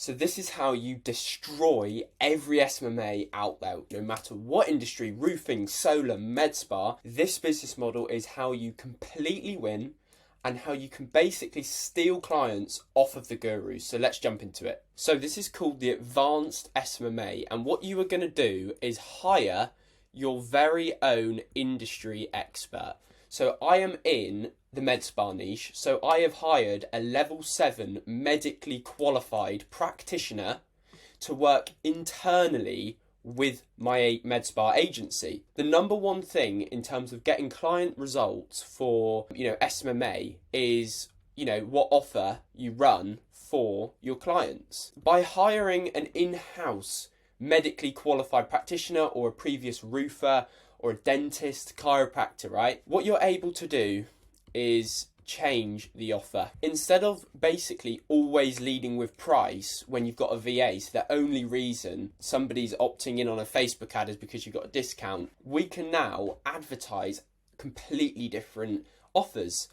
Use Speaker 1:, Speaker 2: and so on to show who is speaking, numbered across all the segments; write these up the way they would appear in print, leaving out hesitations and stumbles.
Speaker 1: So this is how you destroy every SMMA out there, no matter what industry, roofing, solar, med spa. This business model is how you completely win and how you can basically steal clients off of the gurus. So let's jump into it. So this is called the advanced SMMA, and what you are going to do is hire your very own industry expert. So I am in the med spa niche, so I have hired a level 7 medically qualified practitioner to work internally with my med spa agency. The number one thing in terms of getting client results for, SMMA is, what offer you run for your clients. By hiring an in-house medically qualified practitioner or a previous roofer or a dentist, chiropractor, right? What you're able to do is change the offer. Instead of basically always leading with price when you've got a VA, so the only reason somebody's opting in on a Facebook ad is because you've got a discount, we can now advertise completely different offers.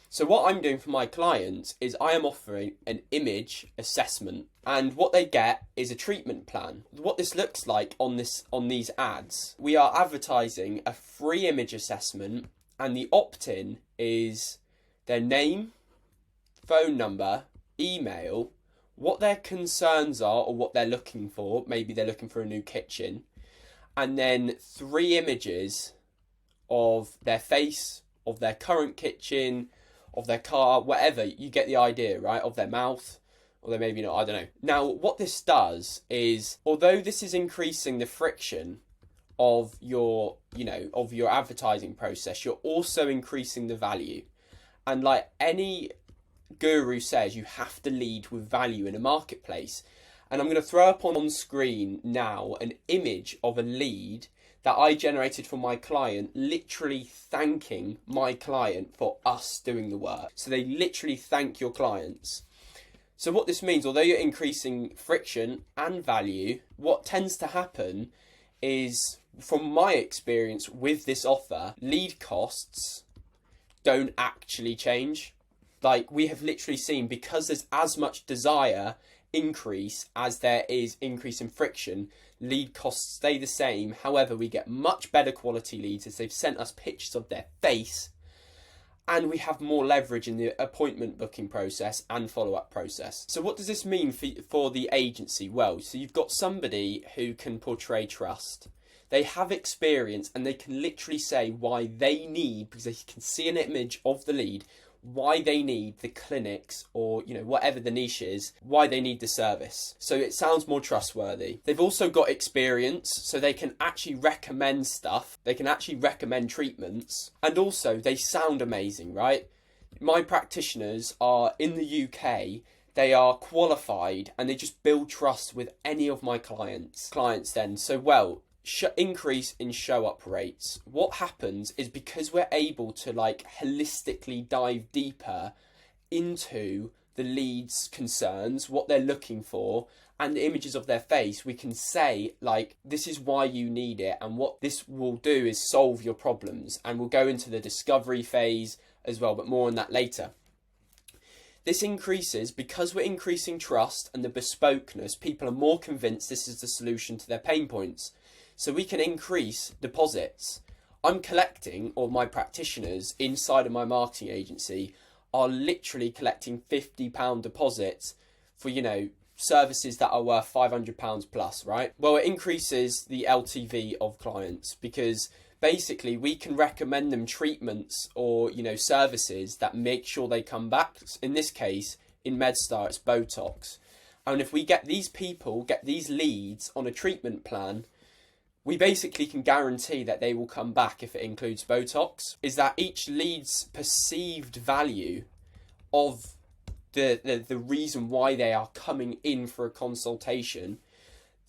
Speaker 1: So what I'm doing for my clients is I am offering an image assessment, and what they get is a treatment plan. What this looks like on these ads, we are advertising a free image assessment, and the opt-in is their name, phone number, email, what their concerns are or what they're looking for. Maybe they're looking for a new kitchen, and then 3 images of their face, of their current kitchen, of their car, whatever. You get the idea, right? Of their mouth, or maybe not, I don't know. Now, what this does is, although this is increasing the friction of your advertising process, you're also increasing the value. And like any guru says, you have to lead with value in a marketplace. And I'm going to throw up on screen now an image of a lead that I generated for my client, literally thanking my client for us doing the work. So they literally thank your clients. So what this means, although you're increasing friction and value, what tends to happen is, from my experience with this offer, lead costs don't actually change. Like, we have literally seen, because there's as much desire increase as there is increase in friction, lead costs stay the same. However, we get much better quality leads as they've sent us pictures of their face, and we have more leverage in the appointment booking process and follow-up process. So what does this mean for the agency? Well, so you've got somebody who can portray trust. They have experience, and they can literally say why they need, because they can see an image of the lead, why they need the clinics, or whatever the niche is, why they need the service. So it sounds more trustworthy. They've also got experience, so they can actually recommend stuff. They can actually recommend treatments, and also they sound amazing, right? My practitioners are in the UK. They are qualified, and they just build trust with any of my clients. Increase in show up rates. What happens is, because we're able to holistically dive deeper into the lead's concerns, what they're looking for, and the images of their face, we can say, this is why you need it, and what this will do is solve your problems. And we'll go into the discovery phase as well, but more on that later. This increases, because we're increasing trust and the bespokeness, people are more convinced this is the solution to their pain points. So we can increase deposits. I'm collecting, or my practitioners inside of my marketing agency are literally collecting £50 deposits for, services that are worth £500 plus, right? Well, it increases the LTV of clients, because basically we can recommend them treatments or, services that make sure they come back. In this case, in MedStar, it's Botox. And if we get these leads on a treatment plan, we basically can guarantee that they will come back if it includes Botox. Is that each lead's perceived value of the reason why they are coming in for a consultation,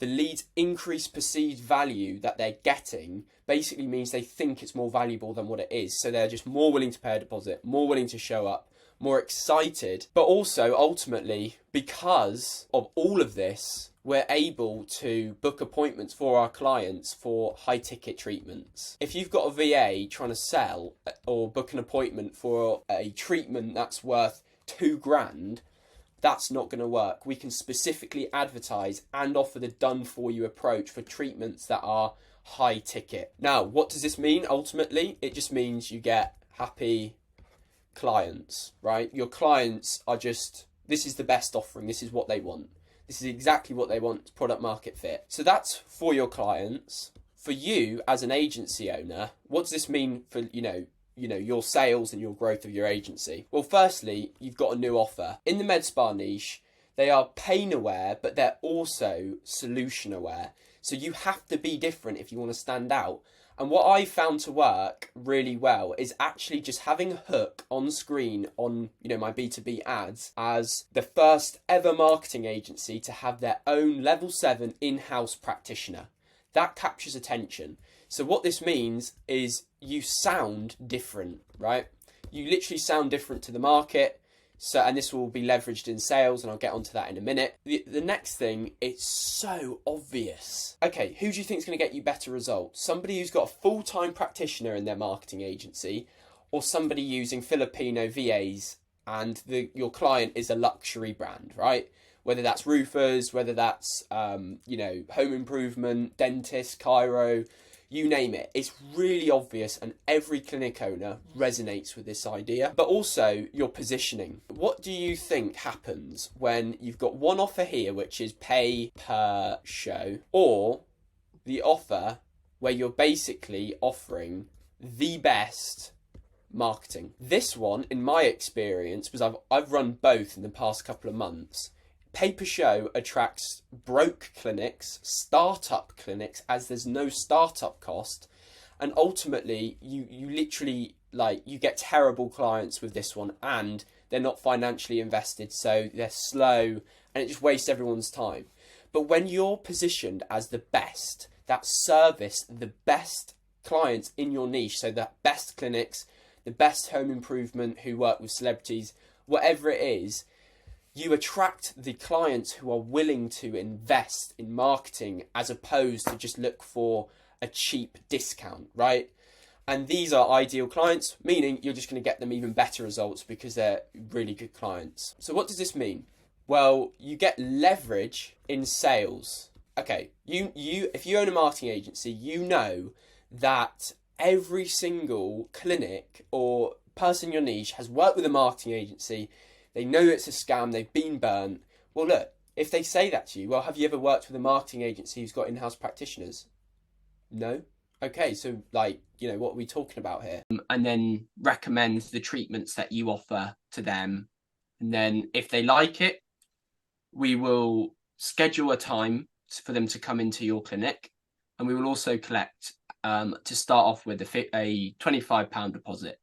Speaker 1: the lead's increased perceived value that they're getting basically means they think it's more valuable than what it is. So they're just more willing to pay a deposit, more willing to show up, more excited. But also, ultimately, because of all of this, we're able to book appointments for our clients for high ticket treatments. If you've got a VA trying to sell or book an appointment for a treatment that's worth £2,000, That's not going to work. We can specifically advertise and offer the done for you approach for treatments that are high ticket. Now, what does this mean ultimately? It just means you get happy clients, right? Your clients are just, this is the best offering, this is what they want. This is exactly what they want, product market fit. So that's for your clients. For you as an agency owner, what does this mean for, your sales and your growth of your agency? Well, firstly, you've got a new offer. In the med spa niche, they are pain aware, but they're also solution aware. So you have to be different if you want to stand out. And what I found to work really well is actually just having a hook on screen on, my B2B ads as the first ever marketing agency to have their own level 7 in-house practitioner. That captures attention. So what this means is you sound different, right? You literally sound different to the market. So, and this will be leveraged in sales, and I'll get onto that in a minute. The next thing, it's so obvious. Okay, who do you think is going to get you better results? Somebody who's got a full-time practitioner in their marketing agency, or somebody using Filipino VAs and your client is a luxury brand, right? Whether that's roofers, whether that's, home improvement, dentist, chiro, you name it. It's really obvious, and every clinic owner resonates with this idea. But also your positioning. What do you think happens when you've got one offer here, which is pay per show, or the offer where you're basically offering the best marketing? This one, in my experience, because I've run both in the past couple of months, pay-per-show attracts broke clinics, startup clinics, as there's no startup cost, and ultimately you literally, you get terrible clients with this one, and they're not financially invested, so they're slow, and it just wastes everyone's time. But when you're positioned as the best, that service the best clients in your niche, so the best clinics, the best home improvement who work with celebrities, whatever it is, you attract the clients who are willing to invest in marketing as opposed to just look for a cheap discount, right? And these are ideal clients, meaning you're just going to get them even better results because they're really good clients. So what does this mean? Well, you get leverage in sales. Okay, if you own a marketing agency, you know that every single clinic or person in your niche has worked with a marketing agency. They know it's a scam, they've been burnt. Well, look, if they say that to you, well, have you ever worked with a marketing agency who's got in-house practitioners? No? Okay, so what are we talking about here? And then recommend the treatments that you offer to them. And then if they like it, we will schedule a time for them to come into your clinic. And we will also collect, to start off with, a £25 deposit.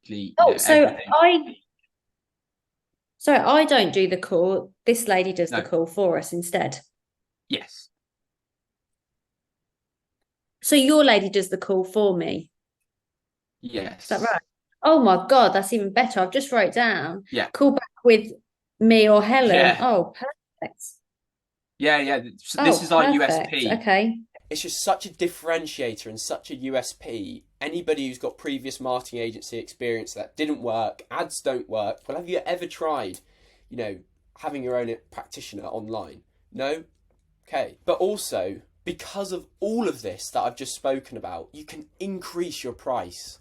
Speaker 2: So I don't do the call. This lady does the call for us instead.
Speaker 1: Yes.
Speaker 2: So your lady does the call for me.
Speaker 1: Yes.
Speaker 2: Is that right? Oh my God, that's even better. I've just wrote down.
Speaker 1: Yeah.
Speaker 2: Call back with me or Helen.
Speaker 1: Yeah.
Speaker 2: Oh, perfect.
Speaker 1: Yeah. So this is our USP.
Speaker 2: Okay.
Speaker 1: It's just such a differentiator and such a USP. Anybody who's got previous marketing agency experience that didn't work, ads don't work. Well, have you ever tried, having your own practitioner online? No? Okay. But also, because of all of this that I've just spoken about, you can increase your price.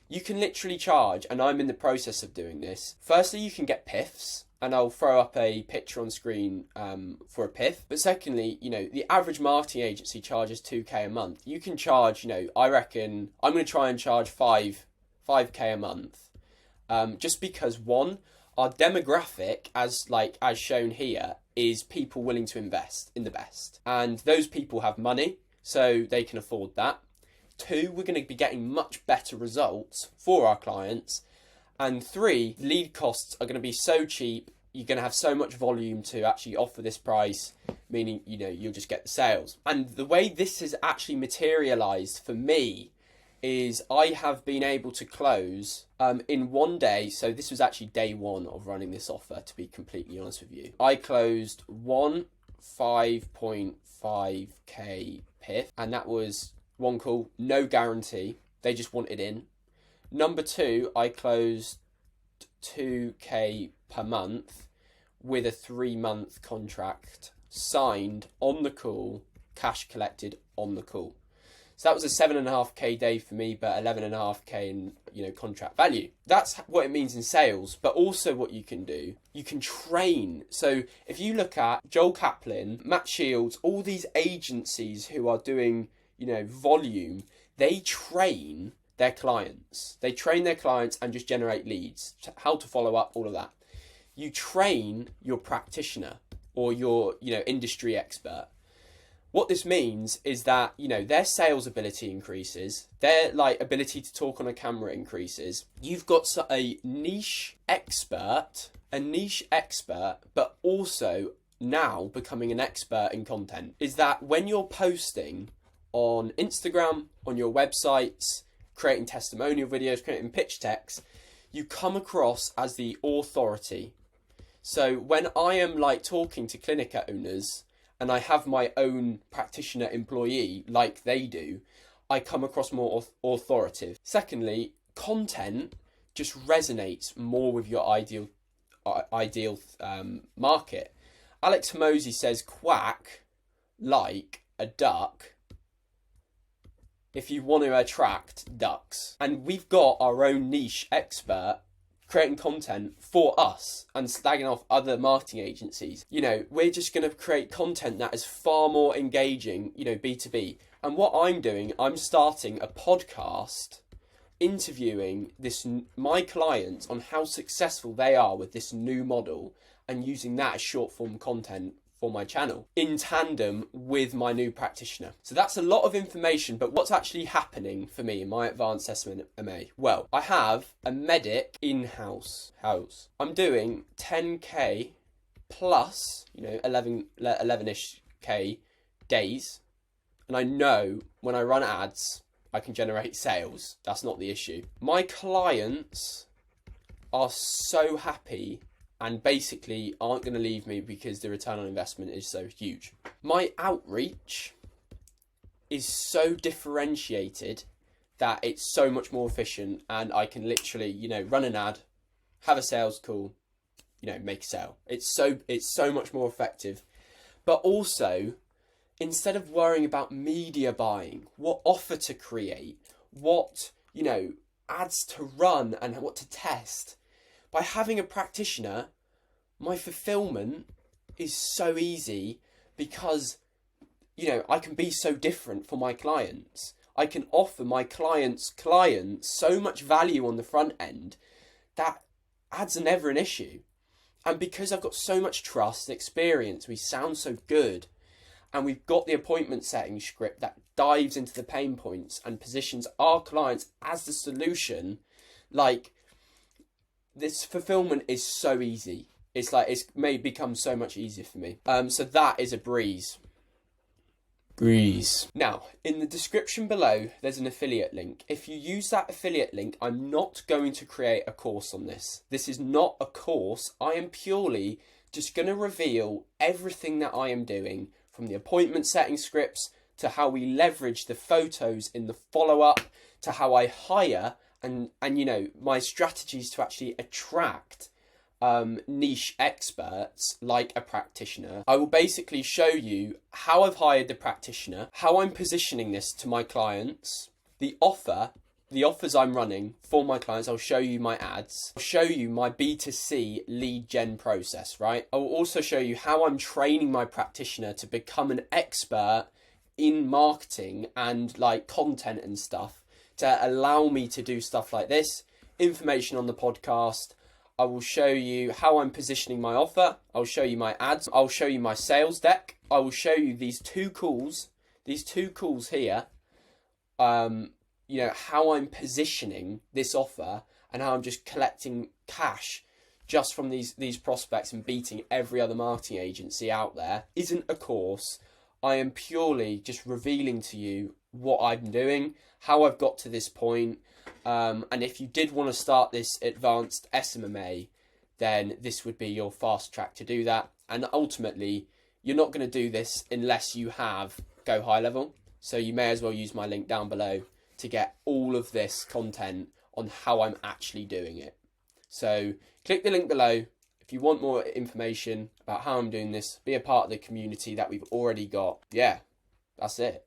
Speaker 1: You can literally charge, and I'm in the process of doing this. Firstly, you can get PIFs, and I'll throw up a picture on screen for a PIF. But secondly, the average marketing agency charges 2k a month. You can charge, I reckon, I'm going to try and charge 5k a month. Just because, one, our demographic, as shown here, is people willing to invest in the best. And those people have money, so they can afford that. Two, we're going to be getting much better results for our clients. And three, lead costs are going to be so cheap, you're going to have so much volume to actually offer this price, meaning, you'll just get the sales. And the way this has actually materialized for me is I have been able to close in one day. So this was actually day one of running this offer, to be completely honest with you. I closed 5.5k PIF, and that was one call, no guarantee. They just wanted in. Number two, I closed 2k per month with a 3-month contract signed on the call, cash collected on the call. So that was a 7.5k day for me, but 11.5k in, contract value. That's what it means in sales, but also what you can do, you can train. So if you look at Joel Kaplan, Matt Shields, all these agencies who are doing, volume, they train their clients. They train their clients and just generate leads, how to follow up, all of that. You train your practitioner or your, industry expert. What this means is that, their sales ability increases, their ability to talk on a camera increases. You've got a niche expert, but also now becoming an expert in content. Is that when you're posting on Instagram, on your websites, creating testimonial videos, creating pitch decks, you come across as the authority. So when I am talking to clinic owners, and I have my own practitioner employee like they do, I come across more authoritative. Secondly, content just resonates more with your ideal market. Alex Hormozy says, quack like a duck if you want to attract ducks. And we've got our own niche expert creating content for us and slagging off other marketing agencies. We're just going to create content that is far more engaging, B2B. And what I'm doing, I'm starting a podcast interviewing my clients on how successful they are with this new model and using that as short form content for my channel in tandem with my new practitioner. So that's a lot of information, but what's actually happening for me in my advanced SMMA? Well, I have a medic in-house. I'm doing 10k plus, 11-ish k days. And I know when I run ads, I can generate sales. That's not the issue. My clients are so happy and basically aren't going to leave me because the return on investment is so huge. My outreach is so differentiated that it's so much more efficient, and I can literally, run an ad, have a sales call, make a sale. It's so much more effective. But also, instead of worrying about media buying, what offer to create, what, ads to run and what to test, by having a practitioner, my fulfillment is so easy because, I can be so different for my clients. I can offer my clients so much value on the front end that ads are never an issue. And because I've got so much trust and experience, we sound so good, and we've got the appointment setting script that dives into the pain points and positions our clients as the solution, this fulfillment is so easy. It's may become so much easier for me. So that is a breeze. Now, in the description below, there's an affiliate link. If you use that affiliate link, I'm not going to create a course on this. This is not a course. I am purely just going to reveal everything that I am doing, from the appointment setting scripts to how we leverage the photos in the follow-up to how I hire and my strategies to actually attract niche experts like a practitioner. I will basically show you how I've hired the practitioner, how I'm positioning this to my clients, the offers I'm running for my clients. I'll show you my ads. I'll show you my B2C lead gen process, right? I will also show you how I'm training my practitioner to become an expert in marketing and content and stuff to allow me to do stuff like this. Information on the podcast. I will show you how I'm positioning my offer. I'll show you my ads. I'll show you my sales deck. I will show you these two calls here. How I'm positioning this offer and how I'm just collecting cash just from these prospects and beating every other marketing agency out there isn't a course. I am purely just revealing to you what I'm doing, how I've got to this point. And if you did want to start this advanced SMMA, then this would be your fast track to do that. And ultimately, you're not going to do this unless you have Go High Level. So you may as well use my link down below to get all of this content on how I'm actually doing it. So click the link below if If you want more information about how I'm doing this, be a part of the community that we've already got. Yeah, that's it.